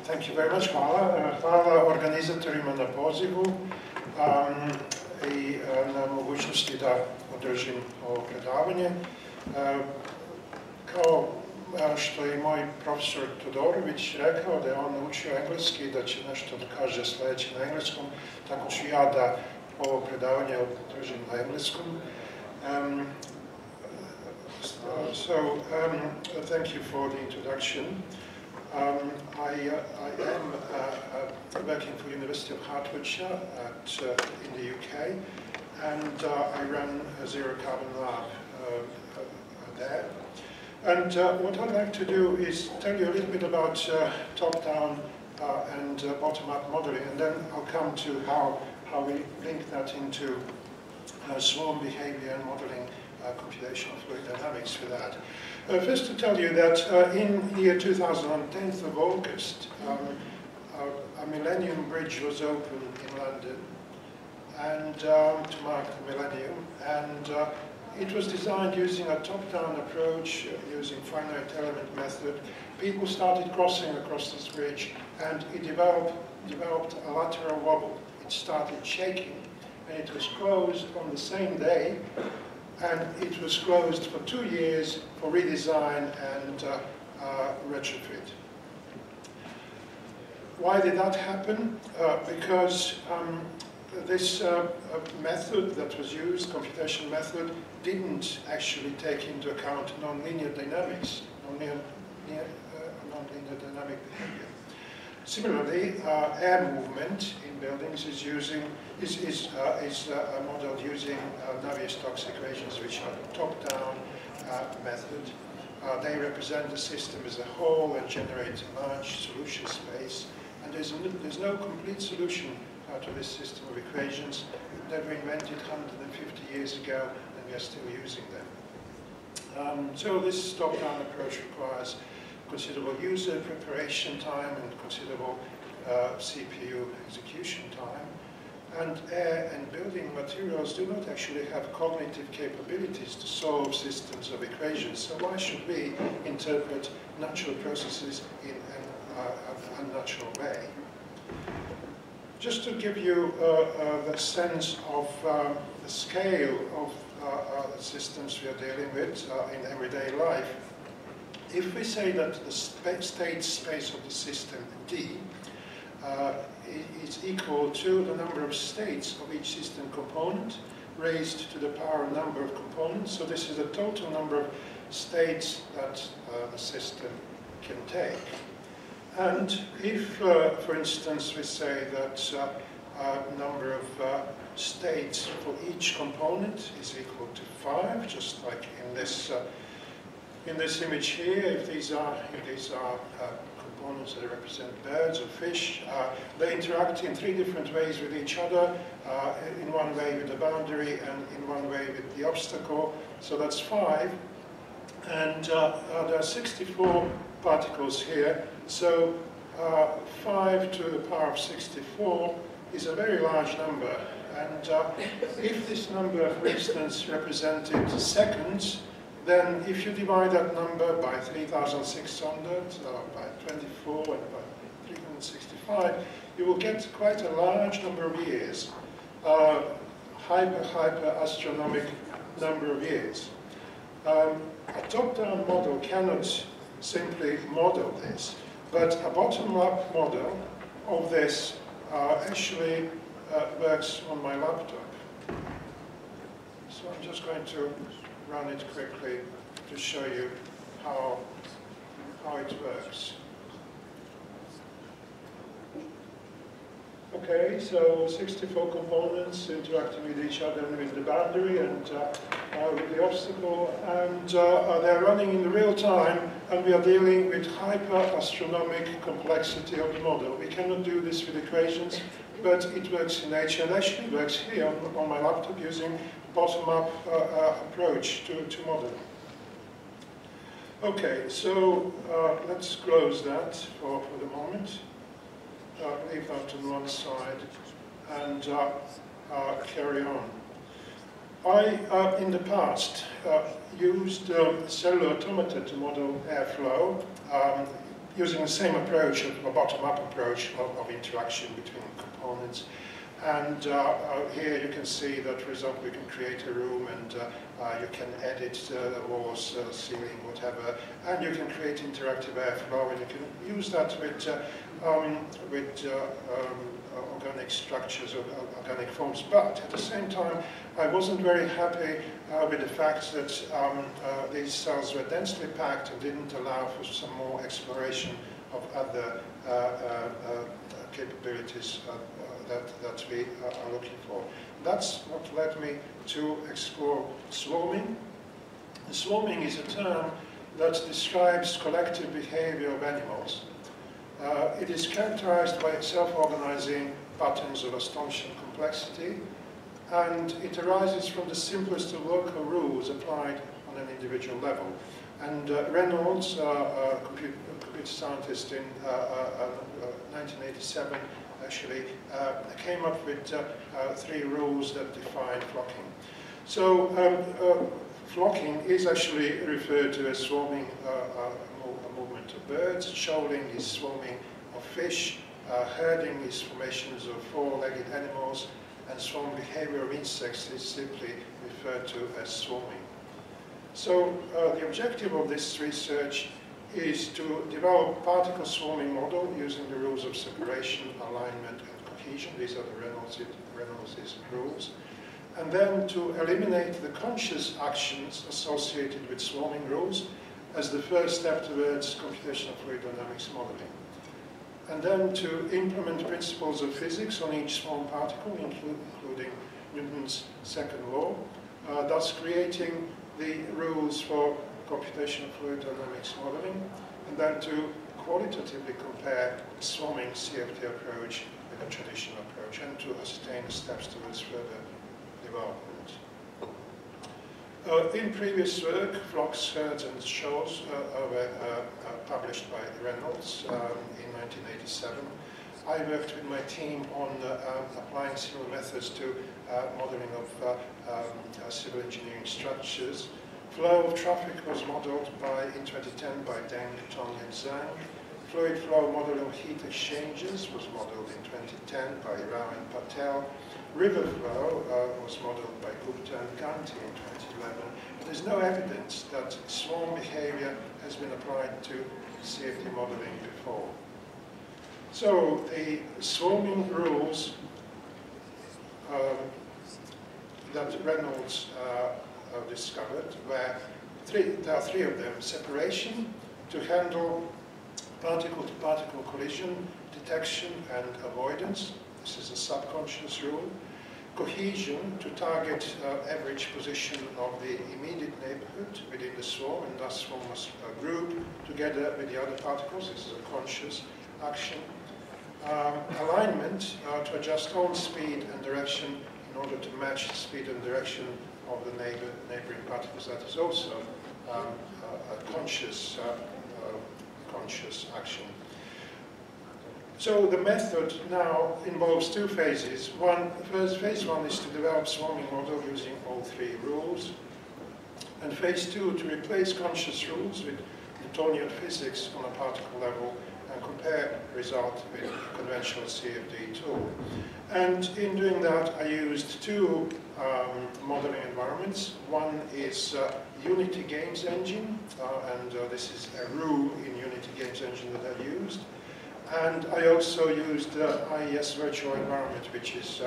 Thank you very much, hvala. Hvala organizatorima na pozivu I na mogućnosti da održim ovo predavanje. Kao što je moj profesor Todorović rekao da je on naučio engleski i da će nešto da kaže sljedeće na engleskom, tako ću ja da ovo predavanje održim na engleskom. Thank you for the introduction. I am working for the University of Hertfordshire in the UK, and I run a zero carbon lab there. And what I'd like to do is tell you a little bit about top-down and bottom-up modeling, and then I'll come to how we link that into swarm behavior and modeling computational fluid dynamics for that. First to tell you that in the year 10th of August, a Millennium Bridge was opened in London, and to mark the millennium, and it was designed using a top-down approach, using finite element method. People started crossing across this bridge, and it developed a lateral wobble. It started shaking, and it was closed on the same day, and it was closed for 2 years for redesign and retrofit. Why did that happen? Because this method that was used, computational method, didn't actually take into account nonlinear dynamics, nonlinear dynamic behavior. Similarly, air movement in buildings is modeled using Navier-Stokes equations, which are top-down method. They represent the system as a whole and generate a large solution space. And there's no complete solution to this system of equations. They were invented 150 years ago, and we are still using them. So this top-down approach requires considerable user preparation time and considerable CPU execution time. And air and building materials do not actually have cognitive capabilities to solve systems of equations. So why should we interpret natural processes in an unnatural way? Just to give you the sense of the scale of the systems we are dealing with in everyday life, if we say that the state space of the system, D, is equal to the number of states of each system component raised to the power of number of components, so this is the total number of states that the system can take. And if, for instance, we say that number of states for each component is equal to 5, just like in this image here, if these are components that represent birds or fish, they interact in 3 different ways with each other, in one way with the boundary and in one way with the obstacle, so that's 5. And there are 64 particles here, so 5 to the power of 64 is a very large number. And if this number, for instance, represented seconds, then if you divide that number by 3,600, by 24 and by 365, you will get quite a large number of years, hyper astronomic number of years. A top-down model cannot simply model this, but a bottom-up model of this actually works on my laptop. So I'm just going to run it quickly to show you how it works. Okay, so 64 components interacting with each other and with the boundary and with the obstacle, and they're running in real time, and we are dealing with hyper-astronomic complexity of the model. We cannot do this with equations, but it works in nature, and actually works here on my laptop using bottom-up approach to modeling. Okay, so let's close that for the moment. Leave that on one side and carry on. I, in the past, used cellular automata to model airflow, using the same approach, a bottom-up approach of interaction between components. And here you can see that, for example, you can create a room and you can edit the walls, ceiling, whatever, and you can create interactive airflow, and you can use that with organic structures or organic forms. But at the same time, I wasn't very happy with the fact that these cells were densely packed and didn't allow for some more exploration of other capabilities that we are looking for. That's what led me to explore swarming. And swarming is a term that describes collective behavior of animals. It is characterized by self-organizing patterns of astonishing complexity, and it arises from the simplest of local rules applied on an individual level. And Reynolds, a computer scientist in 1987, actually came up with 3 rules that define flocking. So flocking is actually referred to as swarming, a movement of birds. Shoaling is swarming of fish. Herding is formations of 4-legged animals. And swarm behavior of insects is simply referred to as swarming. So the objective of this research is to develop a particle swarming model using the rules of separation, alignment, and cohesion. These are the Reynolds' rules. And then to eliminate the conscious actions associated with swarming rules as the first step towards computational fluid dynamics modeling. And then to implement principles of physics on each swarm particle, including Newton's second law, thus creating the rules for computational fluid dynamics modeling, and then to qualitatively compare the swarming CFD approach with a traditional approach, and to ascertain the steps towards further development. In previous work, flocks, herds, and shoals were published by Reynolds in 1987. I worked with my team on applying similar methods to modeling of civil engineering structures. Flow of traffic was modeled in 2010 by Deng, Tong, and Zhang. Fluid flow modeling of heat exchanges was modeled in 2010 by Rao and Patel. River flow was modeled by Gupta and Ganti in 2011. There's no evidence that swarm behavior has been applied to CFD modeling before. So the swarming rules that Reynolds discovered were there are 3 of them: separation, to handle particle-to-particle collision, detection and avoidance. This is a subconscious rule. Cohesion, to target average position of the immediate neighborhood within the swarm, and thus form a group together with the other particles. This is a conscious action. Alignment, to adjust own speed and direction in order to match the speed and direction of the neighboring particles. That is also a conscious action. So the method now involves 2 phases. Phase 1 is to develop swarming model using all 3 rules. And phase 2 to replace conscious rules with Newtonian physics on a particle level and compare result with conventional CFD tool. And in doing that, I used 2 modeling environments. One is Unity Games Engine, and this is a room in Unity Games Engine that I used. And I also used IES virtual environment, which is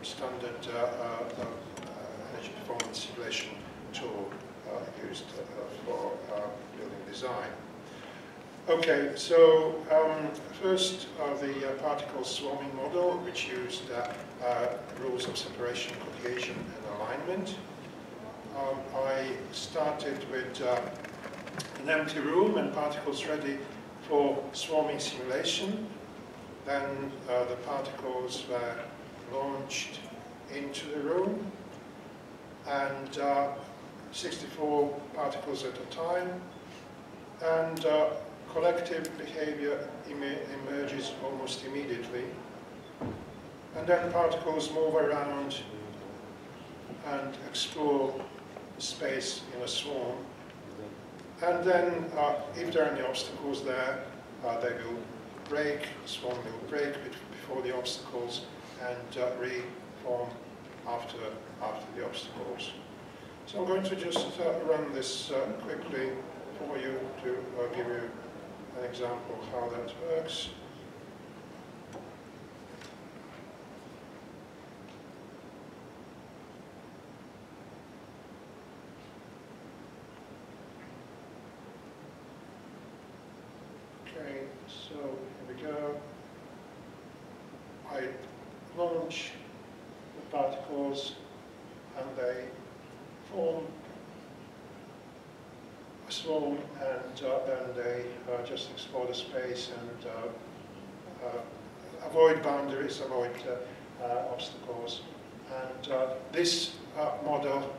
standard energy performance simulation tool used for building design. Okay, so first the particle swarming model, which used rules of separation, cohesion, and alignment. I started with an empty room and particles ready for swarming simulation. Then the particles were launched into the room, and 64 particles at a time, and collective behavior emerges almost immediately. And then particles move around and explore space in a swarm. And then, if there are any obstacles there, they will break, the swarm will break before the obstacles and reform after the obstacles. So I'm going to just run this quickly for you to give you an example of how that works. Okay, so here we go. I launch the particles and they form a swarm, and then they just explore the space and avoid boundaries, avoid obstacles. And this model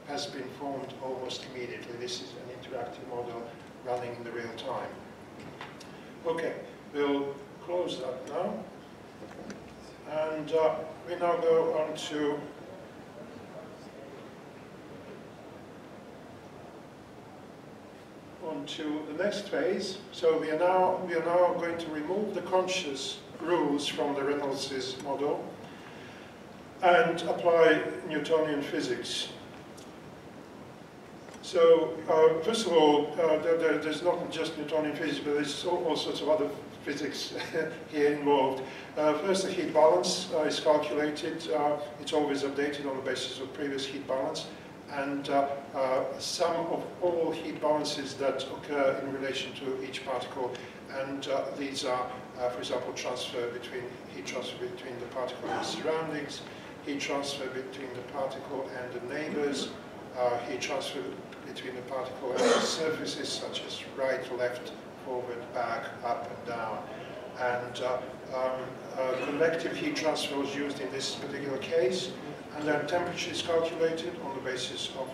has been formed almost immediately. This is an interactive model running in the real time. Okay, we'll close that now. And we now go on to the next phase. So we are now going to remove the conscious rules from the Reynolds' model and apply Newtonian physics. So first of all, there's not just Newtonian physics, but there's all sorts of other physics here involved. First, the heat balance is calculated. It's always updated on the basis of previous heat balance. And sum of all heat balances that occur in relation to each particle. And these are, for example, heat transfer between the particle and its surroundings, heat transfer between the particle and the neighbors, heat transfer between the particle and the surfaces, such as right, left, forward, back, up and down. And convective heat transfer was used in this particular case. And then temperature is calculated on the basis of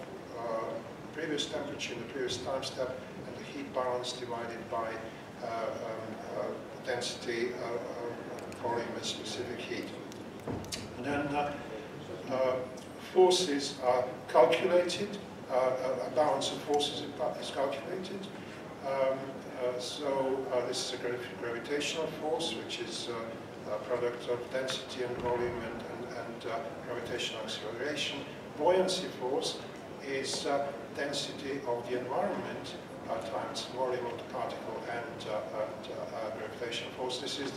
previous temperature in the previous time step, and the heat balance divided by density, volume, and specific heat. And then forces are calculated. A balance of forces is calculated. So this is a gravitational force, which is a product of density and volume and gravitational acceleration. Buoyancy force is density of the environment times volume of the particle and gravitational force. This is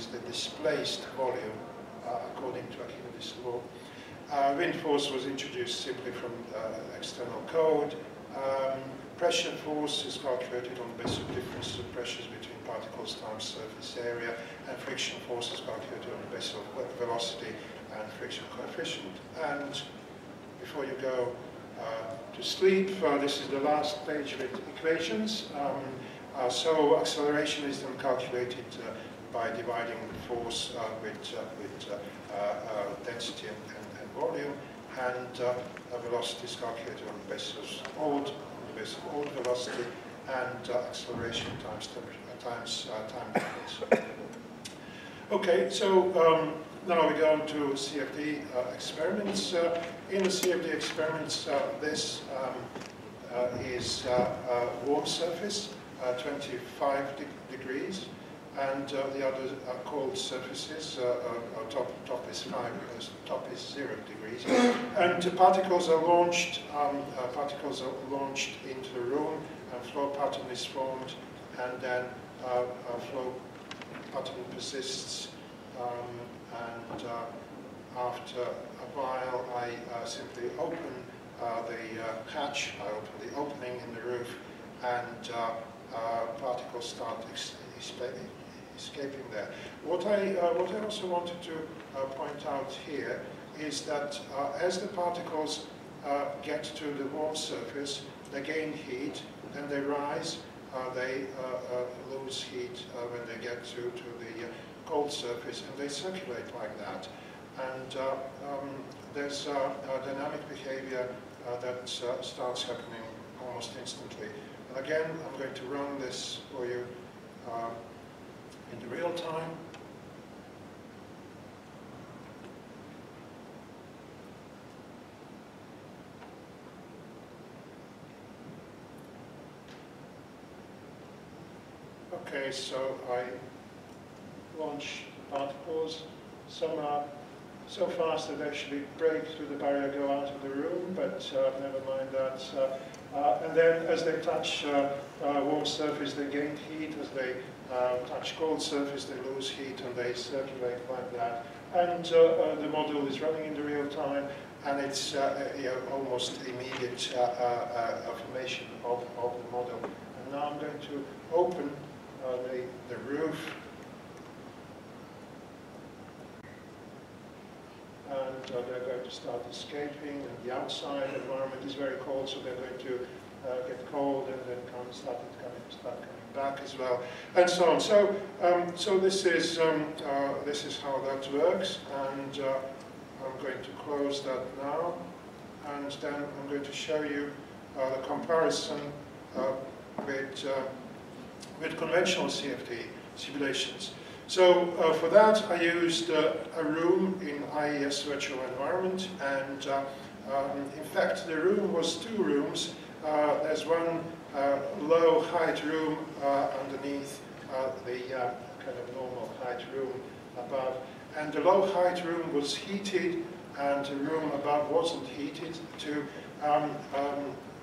the displaced volume according to Archimedes' law. Wind force was introduced simply from external code. Pressure force is calculated on the basis of differences of pressures between particles times surface area, and friction force is calculated on the basis of velocity and friction coefficient. And before you go to sleep, this is the last page of equations. So acceleration is then calculated by dividing the force with density and volume, and velocity is calculated on the basis of old velocity, and acceleration times time difference. Okay, so now we go on to CFD experiments. In the CFD experiments, this is a warm surface, 25 degrees, and the others are cold surfaces. Top is 5 because top is 0 degrees. And particles are launched. Into the room, and flow pattern is formed, and then a flow pattern persists. And after a while, I simply open the hatch. I open the opening in the roof, and particles start escaping there. What I also wanted to point out here is that as the particles get to the warm surface, they gain heat, then they rise, they lose heat when they get to the cold surface, and they circulate like that. And there's a dynamic behavior that starts happening almost instantly. And again, I'm going to run this for you in the real time. Okay, so I launch particles. Some are so fast that they actually break through the barrier, go out of the room, but never mind that. And then as they touch warm surface, they gain heat. As they touch cold surface, they lose heat, and they circulate like that. And the model is running in the real time, and it's almost immediate formation of the model. And now I'm going to open the roof. And they're going to start escaping, and the outside environment is very cold, so they're going to get cold and then start coming back as well, and so on. So, so this is how that works, and I'm going to close that now, and then I'm going to show you the comparison with conventional CFD simulations. So for that I used a room in IES virtual environment, and in fact the room was two rooms. There's one low height room underneath the kind of normal height room above, and the low height room was heated and the room above wasn't heated to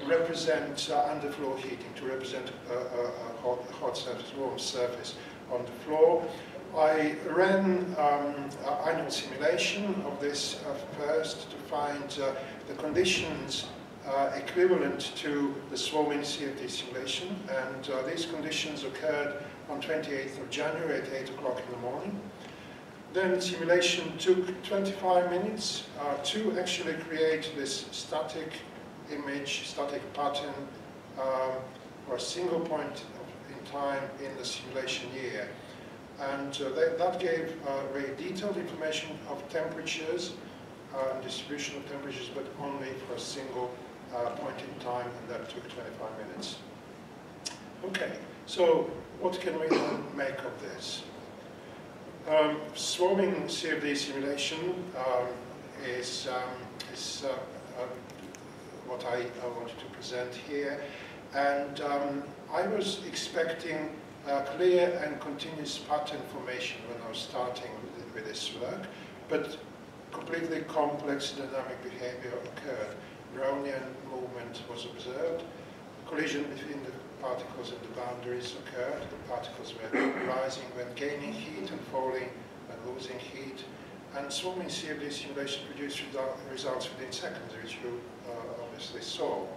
represent underfloor heating, to represent a hot surface, warm surface on the floor. I ran annual simulation of this first to find the conditions equivalent to the swarming CFD simulation, and these conditions occurred on 28th of January at 8 o'clock in the morning. Then the simulation took 25 minutes to actually create this static image, static pattern for a single point in time in the simulation year. And that gave very detailed information of temperatures, distribution of temperatures, but only for a single point in time, and that took 25 minutes. Okay, so what can we make of this? Swarming CFD simulation is what I wanted to present here, and I was expecting clear and continuous pattern formation when I was starting with this work, but completely complex dynamic behavior occurred. Brownian movement was observed. Collision between the particles and the boundaries occurred. The particles were rising when gaining heat and falling when losing heat. And swarming CFD simulation produced results within seconds, which you obviously saw.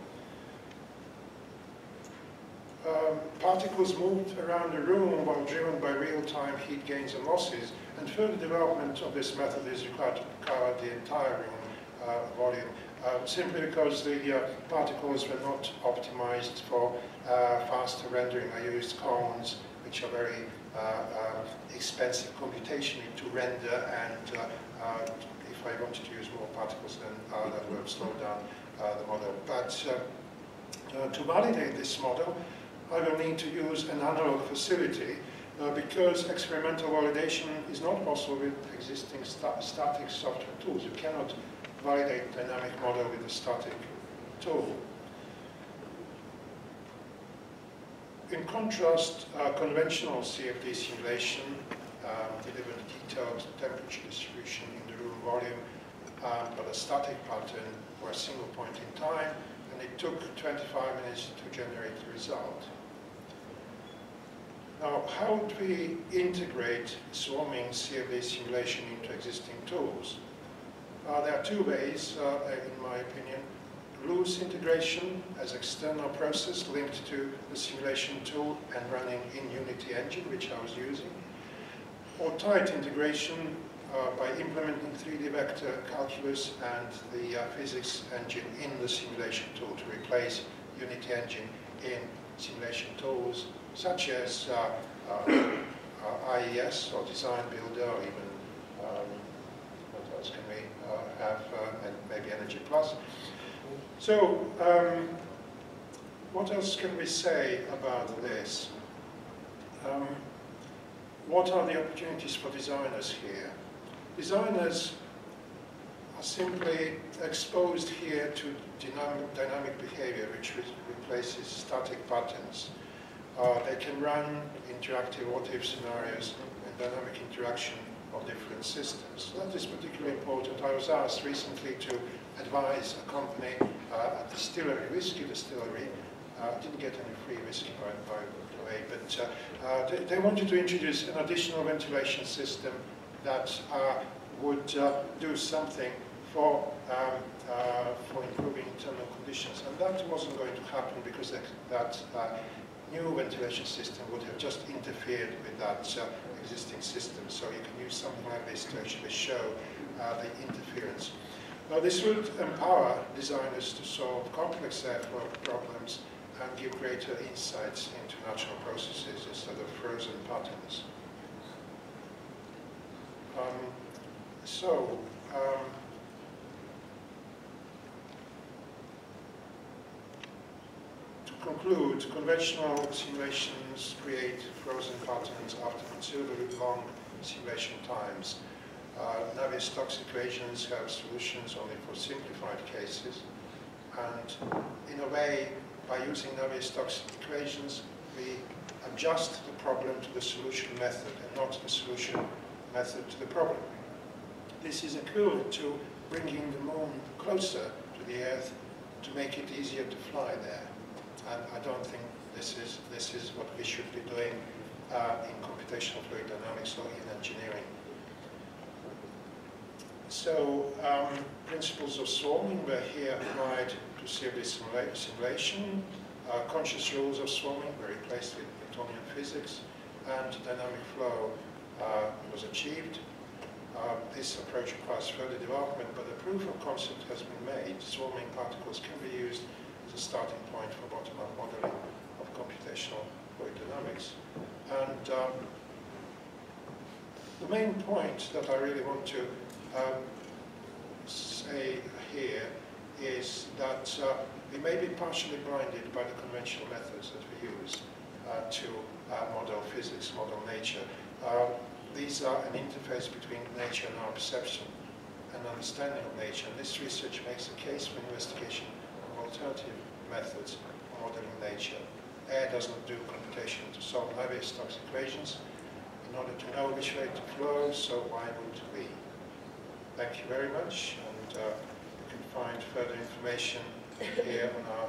Particles moved around the room while driven by real-time heat gains and losses, and further development of this method is required to cover the entire room volume, simply because the particles were not optimized for faster rendering. I used cones, which are very expensive computationally to render, and if I wanted to use more particles, then that would slow down the model. But to validate this model, I will need to use an analog facility because experimental validation is not possible with existing static software tools. You cannot validate dynamic model with a static tool. In contrast, conventional CFD simulation delivered detailed temperature distribution in the room volume, but a static pattern for a single point in time, and it took 25 minutes to generate the result. Now, how would we integrate swarming CFD simulation into existing tools? There are two ways, in my opinion. Loose integration as external process linked to the simulation tool and running in Unity engine, which I was using. Or tight integration by implementing 3D vector calculus and the physics engine in the simulation tool to replace Unity engine in simulation tools such as IES or Design Builder, or even what else can we have, and maybe Energy Plus. So, what else can we say about this? What are the opportunities for designers here? Designers are simply exposed here to dynamic behavior, which replaces static patterns. They can run interactive what-if scenarios and dynamic interaction of different systems. So that is particularly important. I was asked recently to advise a company, a distillery, whiskey distillery. Didn't get any free whiskey by the way, but they wanted to introduce an additional ventilation system that would do something for improving internal conditions. And that wasn't going to happen because that new ventilation system would have just interfered with that existing system. So you can use something like this to actually show the interference. Now this would empower designers to solve complex airflow problems and give greater insights into natural processes instead of frozen patterns. To conclude, conventional simulations create frozen patterns after considerably long simulation times. Navier-Stokes equations have solutions only for simplified cases, and in a way, by using Navier-Stokes equations, we adjust the problem to the solution method and not the solution method to the problem. This is equivalent to bringing the moon closer to the Earth to make it easier to fly there. And I don't think this is what we should be doing in computational fluid dynamics or in engineering. So, principles of swarming were here applied to CFD simulation. Conscious rules of swarming were replaced with Newtonian physics, and dynamic flow was achieved. This approach requires further development, but the proof of concept has been made. Swarming particles can be used as a starting point for bottom-up modeling of computational fluid dynamics. And the main point that I really want to say here is that we may be partially blinded by the conventional methods that we use to model physics, model nature. These are an interface between nature and our perception and understanding of nature. And this research makes a case for investigation of alternative methods for modeling nature. Air doesn't do computation to solve Navier-Stokes equations in order to know which way to flow, so why would we? Thank you very much, and you can find further information here on our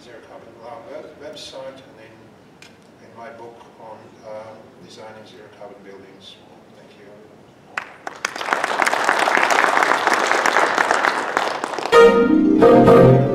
Zero Carbon Lab website and in my book on designing zero carbon buildings. Thank you.